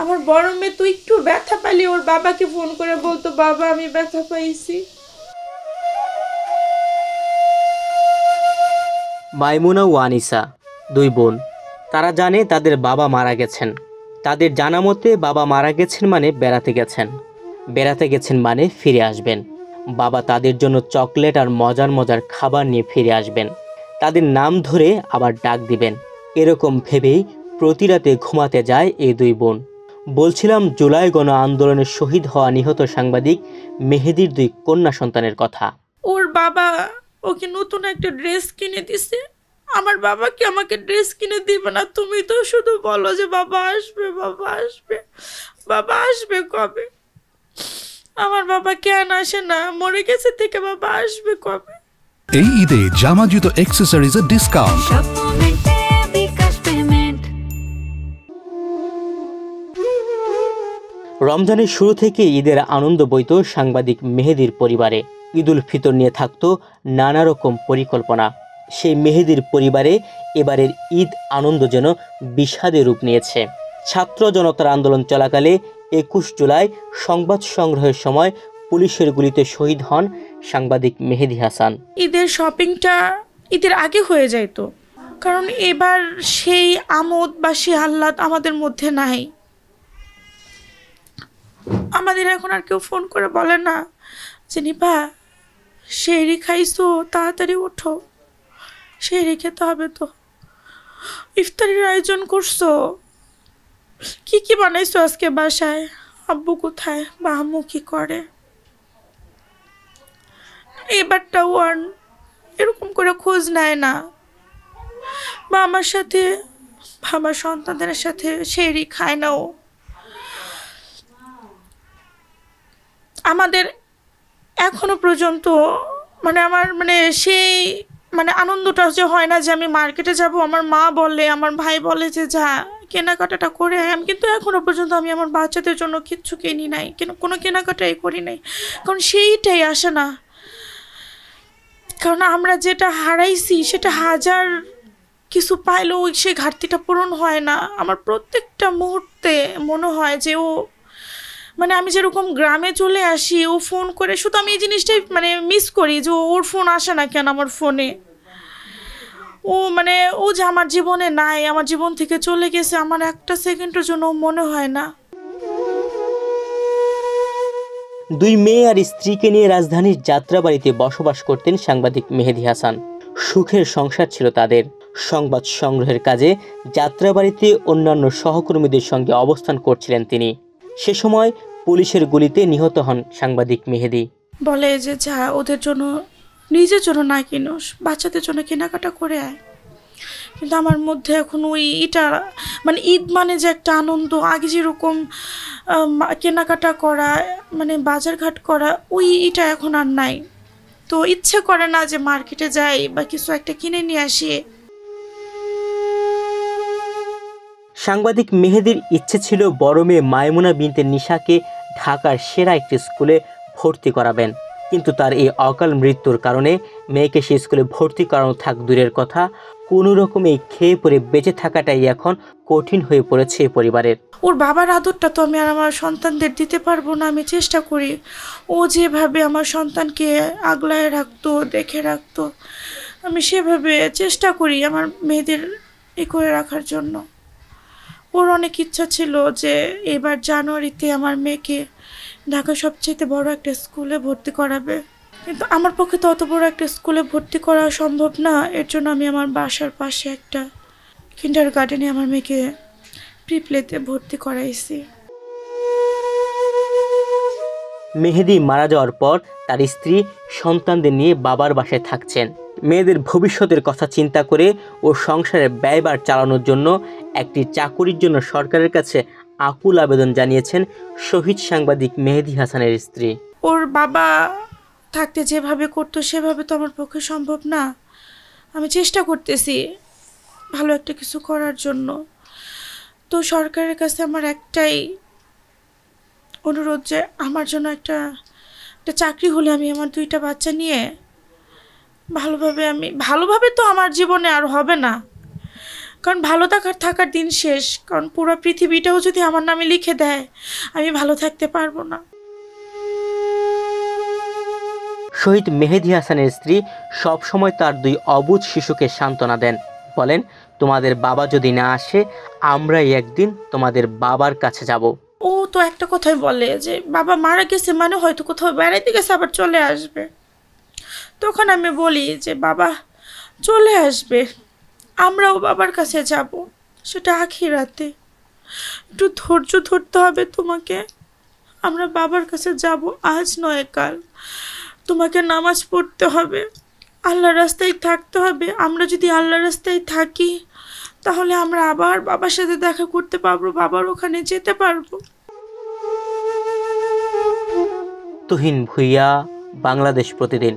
আমার বড় মেয়ে তো একটু ব্যথা পাইলে ওর বাবাকে ফোন করে বলতো, বাবা আমি ব্যথা পাইছি। মাইমুনা ও আনিসা দুই বোন। তারা জানে তাদের বাবা মারা গেছেন। তাদের জানা মতে বাবা মারা গেছেন মানে বেড়াতে গেছেন, বেড়াতে গেছেন মানে ফিরে আসবেন। বাবা তাদের জন্য চকলেট আর মজার মজার খাবার নিয়ে ফিরে আসবেন, তাদের নাম ধরে আবার ডাক দিবেন। এরকম ভেবেই প্রতি রাতে ঘুমাতে যায় এই দুই বোন। বলছিলাম জুলাই গণ আন্দোলনে শহীদ হওয়া নিহত সাংবাদিক মেহেদীর দুই কন্যা সন্তানের কথা। ওর বাবা ওকে নতুন একটা ড্রেস কিনে দিছে। আমার বাবা কি আমাকে ড্রেস কিনে দিবে না? তুমি তো শুধু বলো যে বাবা আসবে, বাবা আসবে, বাবা আসবে কবে? আমার বাবা কেন আসে না? মরে গেছে থেকে বাবা আসবে কবে? এই ঈদে জামা জুতো অ্যাক্সেসরিজের ডিসকাউন্ট। রমজানের শুরু থেকে ঈদের আনন্দ বইত সাংবাদিক মেহেদীর পরিবারে। ঈদ উল ফিতর নিয়ে থাকতো নানা রকম পরিকল্পনা। সেই মেহেদীর পরিবারে এবারের ঈদ আনন্দ যেন বিষাদে রূপ নিয়েছে। ছাত্র জনতার আন্দোলন চলাকালে 21 জুলাই সংবাদ সংগ্রহের সময় পুলিশের গুলিতে শহীদ হন সাংবাদিক মেহেদী হাসান। ঈদের শপিংটা ঈদের আগে হয়ে যাইতো, কারণ এবার সেই আমোদ বা সেই আহ্লাদ আমাদের মধ্যে নাই। আমাদের এখন আর কেউ ফোন করে বলে না যে নিপা সেহরি খাইছো, তাড়াতাড়ি ওঠো, সেহরি খেতে হবে তো, ইফতারির আয়োজন করছো, কি কি বানাইছো আজকে বাসায়, আব্বু কোথায় বা আম্মু কি করে। এবারটাও আর এরকম করে খোঁজ নেয় না, বা আমার সাথে বা আমার সন্তানদের সাথে সেহরি খায় না ও। আমাদের এখনো পর্যন্ত আমার সেই আনন্দটা যে হয় না যে আমি মার্কেটে যাব, আমার মা বলে, আমার ভাই বলে যে যা কেনাকাটাটা করে আমি কিন্তু এখনো পর্যন্ত আমি আমার বাচ্চাদের জন্য কিচ্ছু কিনি নাই, কোনো কেনাকাটাই করি নাই, কারণ সেইটাই আসে না। কারণ আমরা যেটা হারাইছি সেটা হাজার কিছু পাইলেও সেই ঘাটতিটা পূরণ হয় না। আমার প্রত্যেকটা মুহূর্তে মনে হয় যে ও আমি যেরকম গ্রামে চলে আসি, ও ফোন করে, শুধু আমি এই জিনিসটাই মিস করি যে ওর ফোন আসে না কেন আমার ফোনে। ও ও যে আমার জীবনে নাই, আমার জীবন থেকে চলে গেছে, আমার একটা সেকেন্ডের জন্য মনে হয় না। দুই মেয়ে আর স্ত্রীকে নিয়ে রাজধানীর যাত্রাবাড়িতে বসবাস করতেন সাংবাদিক মেহেদী হাসান। সুখের সংসার ছিল তাদের। সংবাদ সংগ্রহের কাজে যাত্রাবাড়িতে অন্যান্য সহকর্মীদের সঙ্গে অবস্থান করছিলেন তিনি। সে সময় পুলিশের গুলিতে নিহত হন সাংবাদিক মেহেদী। বলে যে যা ওদের জন্য, নিজের জন্য না কিনোস, বাচ্চাদের জন্য কেনাকাটা করে আয়। কিন্তু আমার মধ্যে এখন ওই এটা ঈদ যে একটা আনন্দ, আগে যেরকম কেনাকাটা করা বাজারঘাট করা, ওই এটা এখন আর নাই। তো ইচ্ছে করে না যে মার্কেটে যাই বা কিছু একটা কিনে নিয়ে আসি। সাংবাদিক মেহেদীর ইচ্ছে ছিল বড় মেয়ে মাইমুনা বিনতে নিশাকে ঢাকার সেরা একটি স্কুলে ভর্তি করাবেন, কিন্তু তার এই অকাল মৃত্যুর কারণে মেয়েকে সেই স্কুলে ভর্তি করানো থাক দূরের কথা, কোনো রকমে খেয়ে পড়ে বেঁচে থাকাটাই এখন কঠিন হয়ে পড়েছে এই পরিবারের। ওর বাবার আদরটা তো আমি আর আমার সন্তানদের দিতে পারবো না। আমি চেষ্টা করি ও যেভাবে আমার সন্তানকে আগলায় রাখতো, দেখে রাখতো, আমি সেভাবে চেষ্টা করি আমার মেয়েদের করে রাখার জন্য। ওর অনেক ইচ্ছা ছিল যে এবার জানুয়ারিতে আমার মেয়েকে ঢাকা সবচেয়ে বড় একটা স্কুলে ভর্তি করাবে, কিন্তু আমার পক্ষে তো অত বড় একটা স্কুলে ভর্তি করা সম্ভব না। এর জন্য আমি আমার বাসার পাশে একটা কিন্ডারগার্টেনে আমার মেয়েকে প্রিপ্লেতে ভর্তি করাইছি। মেহেদী মারা যাওয়ার পর তার স্ত্রী সন্তানদের নিয়ে বাবার বাসায় থাকছেন। মেয়েদের ভবিষ্যতের কথা চিন্তা করে ও সংসারের ব্যয়ভার চালানোর জন্য একটি চাকুরির জন্য সরকারের কাছে আকুল আবেদন জানিয়েছেন শহীদ সাংবাদিক মেহেদী হাসানের স্ত্রী। ওর বাবা থাকতে যেভাবে করতো সেভাবে তো আমার পক্ষে সম্ভব না। আমি চেষ্টা করতেছি ভালো একটা কিছু করার জন্য। তো সরকারের কাছে আমার একটাই অনুরোধ যে আমার জন্য একটা চাকরি হলে আমি আমার 2টা বাচ্চা নিয়ে ভালোভাবে তো আমার জীবনে আর হবে না, কারণ ভালো থাকার দিন শেষ, কারণ পুরো পৃথিবীটাও যদি আমার নামে লিখে দেয় আমি ভালো থাকতে পারবো না। শহীদ মেহেদী হাসানের স্ত্রী সবসময় তার 2 অবুঝ শিশুকে সান্ত্বনা দেন, বলেন, তোমাদের বাবা যদি না আসে আমরাই একদিন তোমাদের বাবার কাছে যাব। ও তো একটা কথাই বলে যে বাবা মারা গেছে মানে হয়তো কোথাও বেড়াইতে গেছে আবার চলে আসবে। তখন আমি বলি যে বাবা চলে আসবে, আমরাও বাবার কাছে যাব, সেটা আখিরাতে। একটু ধৈর্য ধরতে হবে তোমাকে, আমরা বাবার কাছে যাব আজ নয় কাল। তোমাকে নামাজ পড়তে হবে, আল্লাহর রাস্তায় থাকতে হবে। আমরা যদি আল্লাহর রাস্তায় থাকি তাহলে আমরা আবার বাবার সাথে দেখা করতে পারবো, বাবার ওখানে যেতে পারবো। তুহিন ভুঁইয়া, বাংলাদেশ প্রতিদিন।